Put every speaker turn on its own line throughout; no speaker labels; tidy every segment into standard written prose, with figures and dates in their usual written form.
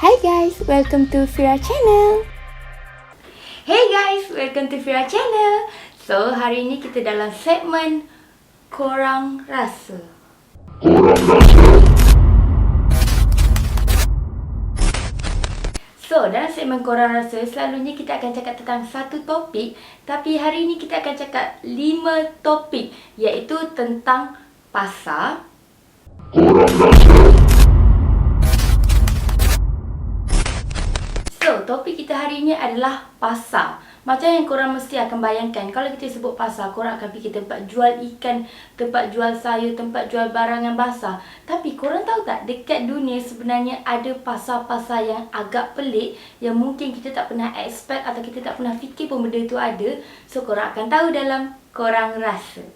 Hi guys, welcome to Fira Channel.
Hey guys, welcome to Fira Channel. So, hari ini kita dalam segmen Korang Rasa. So, dalam segmen Korang Rasa, selalunya kita akan cakap tentang satu topik. Tapi hari ini kita akan cakap 5 topik, iaitu tentang pasar, topik kita hari ini adalah pasar. Macam yang korang mesti akan bayangkan, kalau kita sebut pasar, korang akan fikir tempat jual ikan, tempat jual sayur, tempat jual barangan basah. Tapi korang tahu tak, dekat dunia sebenarnya ada pasar-pasar yang agak pelik, yang mungkin kita tak pernah expect atau kita tak pernah fikir pun benda tu ada. So, korang akan tahu dalam Korang Rasa.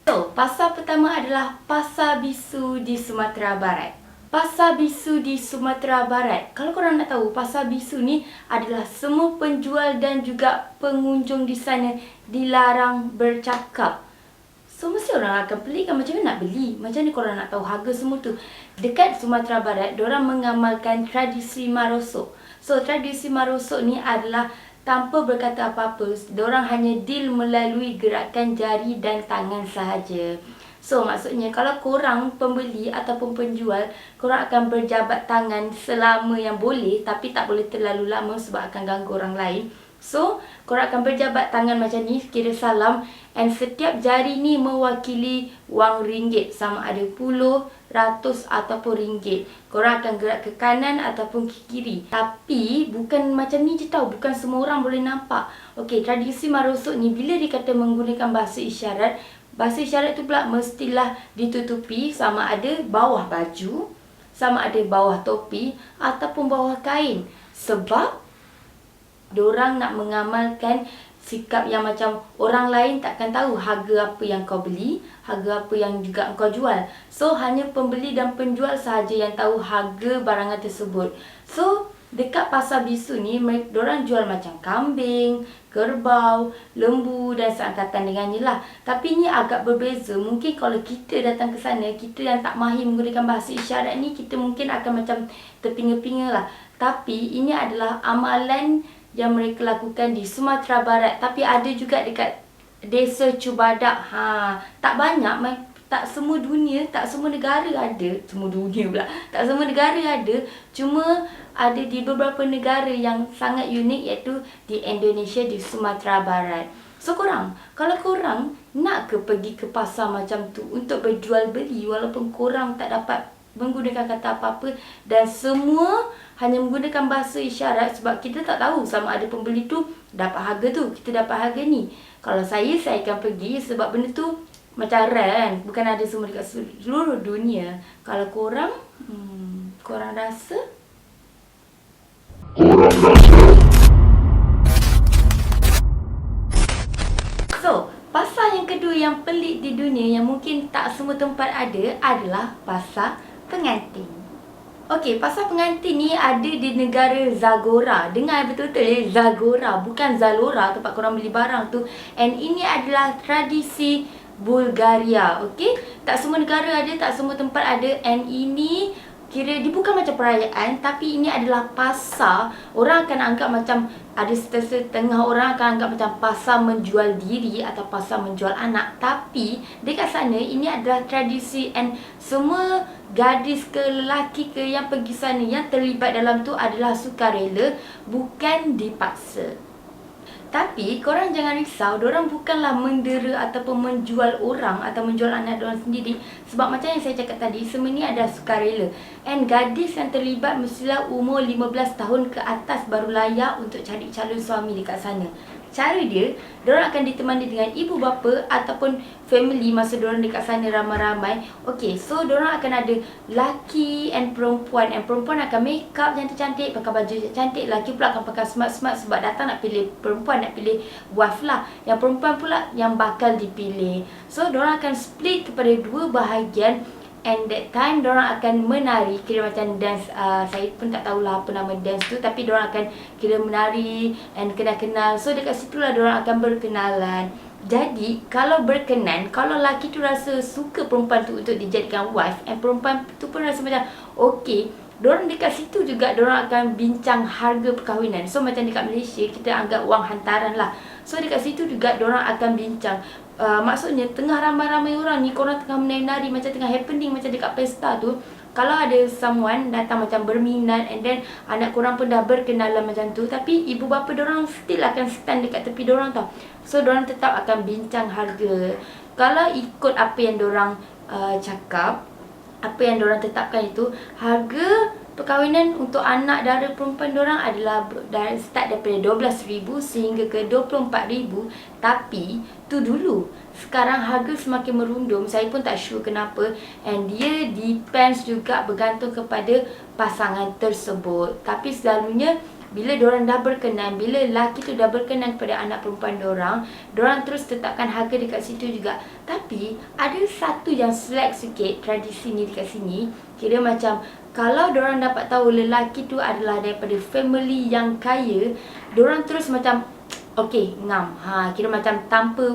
So, pasar pertama adalah Pasar Bisu di Sumatera Barat. Pasar Bisu di Sumatera Barat. Kalau korang nak tahu, Pasar Bisu ni adalah semua penjual dan juga pengunjung di sana dilarang bercakap. So, mesti orang akan pelik kan, macam mana nak beli? Macam ni korang nak tahu harga semua tu? Dekat Sumatera Barat, diorang mengamalkan tradisi marosok. So, tradisi marosok ni adalah tanpa berkata apa-apa. Diorang hanya deal melalui gerakan jari dan tangan sahaja. So, maksudnya kalau korang pembeli ataupun penjual, korang akan berjabat tangan selama yang boleh, tapi tak boleh terlalu lama sebab akan ganggu orang lain. So, korang akan berjabat tangan macam ni, kira salam. And setiap jari ni mewakili wang ringgit, sama ada puluh, ratus ataupun ringgit. Korang akan gerak ke kanan ataupun ke kiri. Tapi, bukan macam ni je tau, bukan semua orang boleh nampak. Okey, tradisi marosok ni bila dikata menggunakan bahasa isyarat, bahasa isyarat tu pula mestilah ditutupi, sama ada bawah baju, sama ada bawah topi ataupun bawah kain. Sebab diorang nak mengamalkan sikap yang macam orang lain takkan tahu harga apa yang kau beli, harga apa yang juga kau jual. So, hanya pembeli dan penjual sahaja yang tahu harga barangan tersebut. So, dekat Pasar Bisu ni, diorang jual macam kambing, kerbau, lembu dan seangkatan dengannya lah. Tapi ni agak berbeza. Mungkin kalau kita datang ke sana, kita yang tak mahir menggunakan bahasa isyarat ni, kita mungkin akan macam terpinga-pinga lah. Tapi ini adalah amalan yang mereka lakukan di Sumatera Barat. Tapi ada juga dekat Desa Cubadak. Tak banyak, tak semua dunia, tak semua negara ada. Semua dunia pula. Tak semua negara ada. Cuma ada di beberapa negara yang sangat unik, iaitu di Indonesia, di Sumatera Barat. So, korang, kalau korang nak ke pergi ke pasar macam tu untuk berjual beli, walaupun korang tak dapat menggunakan kata apa-apa dan semua hanya menggunakan bahasa isyarat, sebab kita tak tahu sama ada pembeli tu dapat harga tu, kita dapat harga ni. Kalau saya akan pergi sebab benda tu macam rare kan, bukan ada semua dekat seluruh dunia. Kalau korang, korang rasa? So, pasar yang kedua yang pelik di dunia yang mungkin tak semua tempat ada adalah Pasar Pengantin. Okey, Pasar Pengantin ni ada di negara Zagora. Dengar betul-betul Zagora, bukan Zalora tempat korang beli barang tu. And ini adalah tradisi Bulgaria. Okey, tak semua negara ada, tak semua tempat ada. And ini kira dia bukan macam perayaan, tapi ini adalah pasar. Orang akan anggap macam, ada setengah orang akan anggap macam pasar menjual diri atau pasar menjual anak. Tapi dekat sana ini adalah tradisi, and semua gadis ke lelaki ke yang pergi sana, yang terlibat dalam tu adalah sukarela, bukan dipaksa. Tapi korang jangan risau, diorang bukanlah mendera ataupun menjual orang atau menjual anak diorang sendiri. Sebab macam yang saya cakap tadi, semua ni adalah sukarela. And gadis yang terlibat mestilah umur 15 tahun ke atas baru layak untuk cari calon suami dekat sana. Cara dia, diorang akan ditemani dengan ibu bapa ataupun family masa diorang dekat sana ramai-ramai. Okey, so diorang akan ada laki and perempuan. And perempuan akan make up cantik-cantik, pakai baju cantik. Laki pula akan pakai smart-smart sebab datang nak pilih perempuan, nak pilih wife lah. Yang perempuan pula yang bakal dipilih. So, diorang akan split kepada dua bahagian. And that time diorang akan menari, kira macam dance, saya pun tak tahulah apa nama dance tu, tapi diorang akan kira menari and kenal-kenal. So dekat situlah diorang akan berkenalan. Jadi kalau berkenan, kalau lelaki tu rasa suka perempuan tu untuk dijadikan wife, and perempuan tu pun rasa macam okey, Diorang dekat situ juga diorang akan bincang harga perkahwinan. So macam dekat Malaysia kita anggap wang hantaran lah. So dekat situ juga diorang akan bincang. Maksudnya tengah ramai-ramai orang ni, korang tengah menari-nari macam tengah happening macam dekat pesta tu, kalau ada someone datang macam berminat and then anak korang pun dah berkenalan macam tu, tapi ibu bapa diorang still akan stand dekat tepi diorang tau. So diorang tetap akan bincang harga. Kalau ikut apa yang diorang cakap, apa yang diorang tetapkan itu, harga perkahwinan untuk anak dara perempuan diorang adalah start daripada 12,000 sehingga ke 24,000. Tapi tu dulu. Sekarang harga semakin merundum. Saya pun tak sure kenapa. And dia depends juga, bergantung kepada pasangan tersebut. Tapi selalunya bila diorang dah berkenan, bila lelaki tu dah berkenan kepada anak perempuan diorang terus tetapkan harga dekat situ juga. Tapi ada satu yang slack sikit tradisi ni dekat sini. Kira macam kalau diorang dapat tahu lelaki tu adalah daripada family yang kaya, diorang terus macam okey, ngam. Kira macam tanpa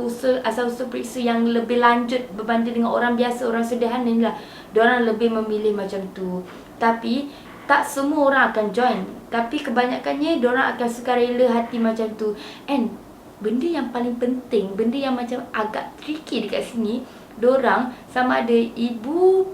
asal-usul periksa yang lebih lanjut berbanding dengan orang biasa, orang sederhana ni lah. Diorang lebih memilih macam tu. Tapi tak semua orang akan join. Tapi kebanyakannya diorang akan sukarela hati macam tu. And benda yang paling penting, benda yang macam agak tricky dekat sini, diorang sama ada ibu,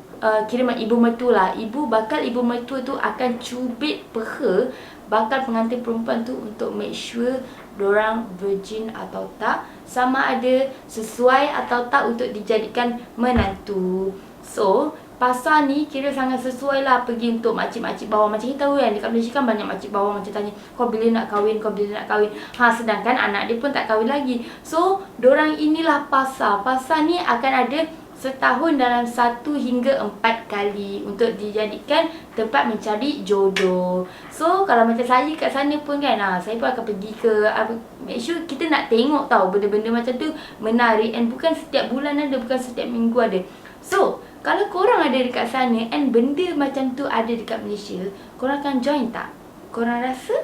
kira macam ibu mertua lah, bakal ibu mertua tu akan cubit peha bakal pengantin perempuan tu untuk make sure diorang virgin atau tak, sama ada sesuai atau tak untuk dijadikan menantu. So pasal ni kira sangat sesuai lah pergi untuk makcik-makcik bawah. Macam kita tahu kan, dekat Malaysia kan banyak makcik bawah macam tanya, kau bila nak kahwin, kau bila nak kahwin. Sedangkan anak dia pun tak kahwin lagi. So dorang inilah pasal. Pasal ni akan ada setahun dalam 1 hingga 4 kali untuk dijadikan tempat mencari jodoh. So kalau macam saya kat sana pun kan, saya pun akan pergi ke make sure kita nak tengok tahu benda-benda macam tu menarik. And bukan setiap bulan ada, bukan setiap minggu ada. So kalau korang ada dekat sana and benda macam tu ada dekat Malaysia, korang akan join tak? Korang rasa?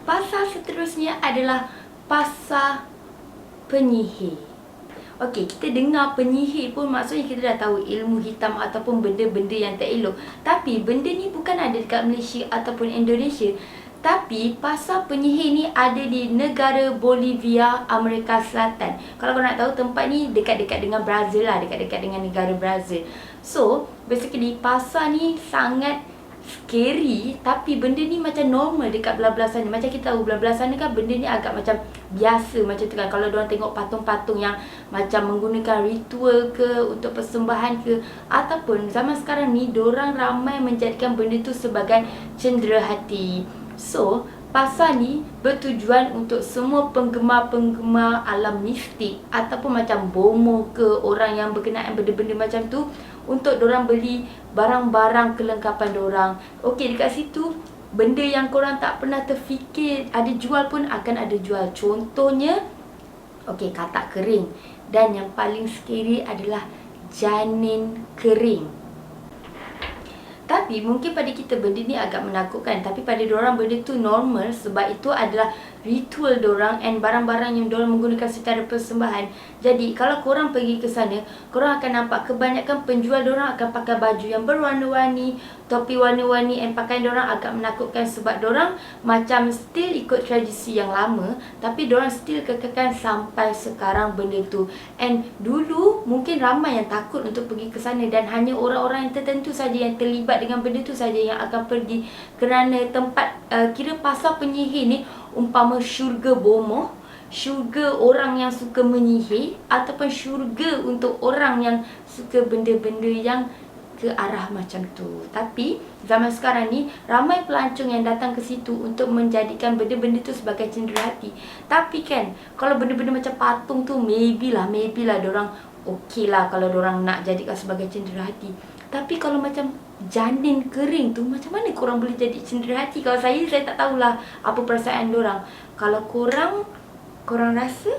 Pasal seterusnya adalah pasal penyihir. Okey, kita dengar penyihir pun maksudnya kita dah tahu ilmu hitam ataupun benda-benda yang tak elok. Tapi benda ni bukan ada dekat Malaysia ataupun Indonesia. Tapi pasal penyihir ni ada di negara Bolivia, Amerika Selatan. Kalau kau nak tahu, tempat ni dekat-dekat dengan Brazil lah, dekat-dekat dengan negara Brazil. So basically pasal ni sangat scary, tapi benda ni macam normal dekat belah-belah sana. Macam kita tahu belah-belah sana kan benda ni agak macam biasa macam tu kan. Kalau diorang tengok patung-patung yang macam menggunakan ritual ke untuk persembahan ke, ataupun zaman sekarang ni diorang ramai menjadikan benda tu sebagai cendera hati. So pasal ni bertujuan untuk semua penggemar-penggemar alam mistik ataupun macam bomoh ke, orang yang berkenaan benda-benda macam tu, untuk dorang beli barang-barang kelengkapan dorang. Okey, dekat situ benda yang korang tak pernah terfikir ada jual pun akan ada jual. Contohnya, okey, katak kering. Dan yang paling scary adalah janin kering. Tapi mungkin pada kita benda ni agak menakutkan, tapi pada diorang benda tu normal sebab itu adalah ritual diorang and barang-barang yang diorang menggunakan secara persembahan. Jadi kalau korang pergi ke sana, korang akan nampak kebanyakan penjual diorang akan pakai baju yang berwarna-warni, topi warna-warni, and pakaian diorang agak menakutkan sebab diorang macam still ikut tradisi yang lama, tapi diorang still kekalkan sampai sekarang benda tu. And dulu mungkin ramai yang takut untuk pergi ke sana dan hanya orang-orang yang tertentu saja yang terlibat dengan benda tu saja yang akan pergi, kerana tempat kira pasal penyihir ni umpama syurga bomoh, syurga orang yang suka menyihir, ataupun syurga untuk orang yang suka benda-benda yang ke arah macam tu. Tapi zaman sekarang ni ramai pelancong yang datang ke situ untuk menjadikan benda-benda tu sebagai cendera hati. Tapi kan kalau benda-benda macam patung tu maybe lah diorang okey lah kalau diorang nak jadikan sebagai cendera hati. Tapi kalau macam janin kering tu, macam mana korang boleh jadi cendera hati? Kalau saya tak tahulah apa perasaan diorang. Kalau korang rasa?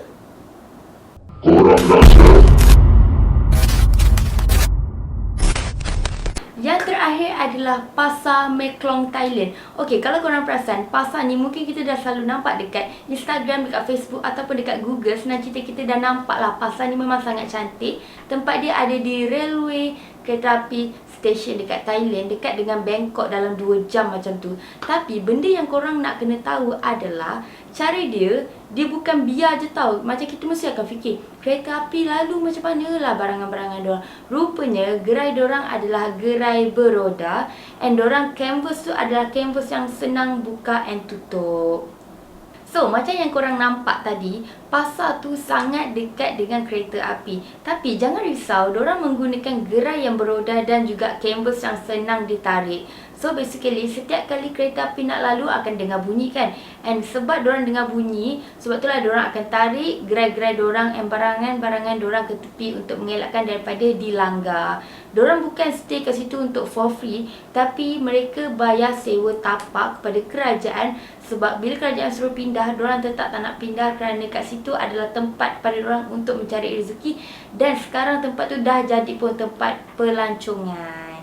Yang terakhir adalah Pasar Meklong, Thailand. Okey, kalau korang perasan, pasar ni mungkin kita dah selalu nampak dekat Instagram, dekat Facebook ataupun dekat Google. Senang cerita kita dah nampak lah pasar ni memang sangat cantik. Tempat dia ada di railway kereta api station dekat Thailand, dekat dengan Bangkok dalam 2 jam macam tu. Tapi benda yang korang nak kena tahu adalah cara dia bukan biar je tau. Macam kita mesti akan fikir kereta api lalu macam mana lah barangan-barangan diorang. Rupanya gerai diorang adalah gerai beroda, and diorang canvas tu adalah canvas yang senang buka and tutup. So, macam yang korang nampak tadi, pasar tu sangat dekat dengan kereta api. Tapi jangan risau, diorang menggunakan gerai yang beroda dan juga canvas yang senang ditarik. So basically, setiap kali kereta api nak lalu akan dengar bunyi kan. And sebab diorang dengar bunyi, sebab itulah diorang akan tarik gerai-gerai diorang and barangan-barangan diorang ke tepi untuk mengelakkan daripada dilanggar. Diorang bukan stay kat situ untuk for free, tapi mereka bayar sewa tapak kepada kerajaan. Sebab bila kerajaan suruh pindah, diorang tetap tak nak pindah kerana kat situ adalah tempat pada diorang untuk mencari rezeki. Dan sekarang tempat tu dah jadi pun tempat pelancongan.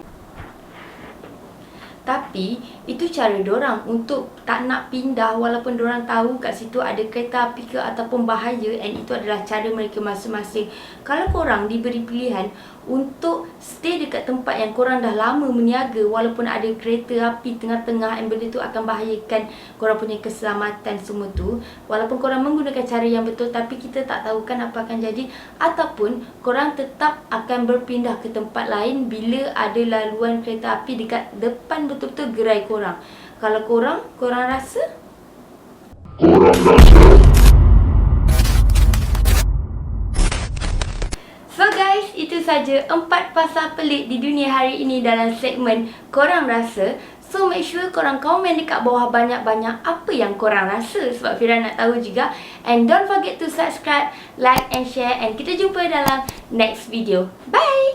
Tapi itu cara diorang untuk tak nak pindah walaupun diorang tahu kat situ ada kereta api ke ataupun bahaya, and itu adalah cara mereka masing-masing. Kalau korang diberi pilihan untuk stay dekat tempat yang korang dah lama meniaga walaupun ada kereta api tengah-tengah and benda tu akan bahayakan korang punya keselamatan semua tu, walaupun korang menggunakan cara yang betul tapi kita tak tahu kan apa akan jadi, ataupun korang tetap akan berpindah ke tempat lain bila ada laluan kereta api dekat depan betul-betul gerai korang. Kalau korang rasa? So guys, itu saja 4 pasar pelik di dunia hari ini dalam segmen Korang Rasa. So make sure korang komen dekat bawah banyak-banyak apa yang korang rasa, sebab Fira nak tahu juga. And don't forget to subscribe, like and share, and kita jumpa dalam next video. Bye!